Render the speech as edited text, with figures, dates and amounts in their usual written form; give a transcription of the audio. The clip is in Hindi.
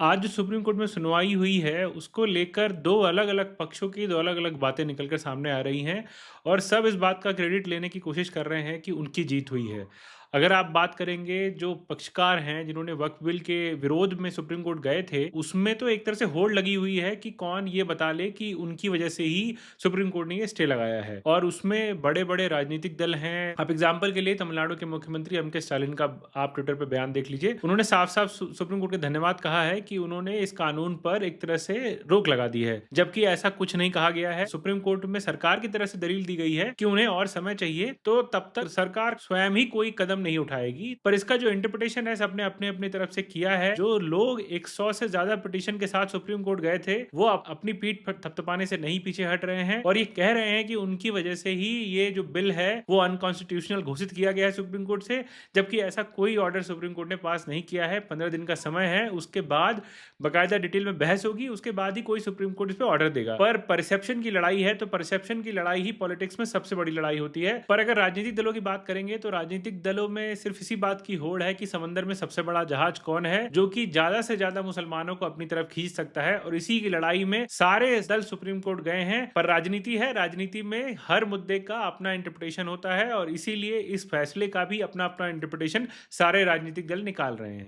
आज जो सुप्रीम कोर्ट में सुनवाई हुई है, उसको लेकर 2 अलग-अलग पक्षों की 2 अलग-अलग बातें निकल कर सामने आ रही हैं और सब इस बात का क्रेडिट लेने की कोशिश कर रहे हैं कि उनकी जीत हुई है। अगर आप बात करेंगे जो पक्षकार हैं, जिन्होंने वक्फ बिल के विरोध में सुप्रीम कोर्ट गए थे, उसमें तो एक तरह से होड़ लगी हुई है कि कौन ये बता ले कि उनकी वजह से ही सुप्रीम कोर्ट ने ये स्टे लगाया है और उसमें बड़े-बड़े राजनीतिक दल हैं। आप एग्ज़ाम्पल के लिए तमिलनाडु के मुख्यमंत्री एम.के. स्टालिन का आप ट्विटर पे बयान देख लीजिए। उन्होंने साफ-साफ सुप्रीम कोर्ट को धन्यवाद कहा है कि उन्होंने इस कानून पर एक तरह से रोक लगा दी है। जबकि ऐसा कुछ नहीं कहा गया है। सुप्रीम कोर्ट में सरकार की तरफ से दलील दी गई है कि उन्हें और समय चाहिए, तो तब तक सरकार स्वयं ही कोई कदम नहीं उठाएगी। पर इसका जो इंटरप्रिटेशन है सबने अपनी-अपनी तरफ से किया है। जो लोग 100 से ज़्यादा पिटीशन के साथ सुप्रीम कोर्ट गए थे, वो अपनी पीठ पर थपथपाने से नहीं पीछे हट रहे हैं और ये कह रहे हैं कि उनकी वजह से ही ये जो बिल है, वो अनकॉन्स्टिट्यूशनल घोषित किया गया है सुप्रीम कोर्ट से। जबकि ऐसा कोई ऑर्डर सुप्रीम कोर्ट ने पास नहीं किया है। 15 दिन का समय है, उसके बाद बाकायदा डिटेल में बहस होगी, उसके बाद ही कोई सुप्रीम कोर्ट इस पे ऑर्डर देगा। पर परसेप्शन की लड़ाई है, तो परसेप्शन की लड़ाई ही पॉलिटिक्स में सबसे बड़ी लड़ाई होती है। पर अगर राजनीतिक दलों की बात करेंगे तो राजनीतिक दलों में सिर्फ इसी बात की होड़ है कि समंदर में सबसे बड़ा जहाज कौन है, जो कि ज्यादा से ज्यादा मुसलमानों को अपनी तरफ खींच सकता है। और इसी की लड़ाई में सारे दल सुप्रीम कोर्ट गए हैं। पर राजनीति है, राजनीति में हर मुद्दे का अपना इंटरप्रिटेशन होता है और इसीलिए इस फैसले का भी अपना अपना इंटरप्रिटेशन सारे राजनीतिक दल निकाल रहे हैं।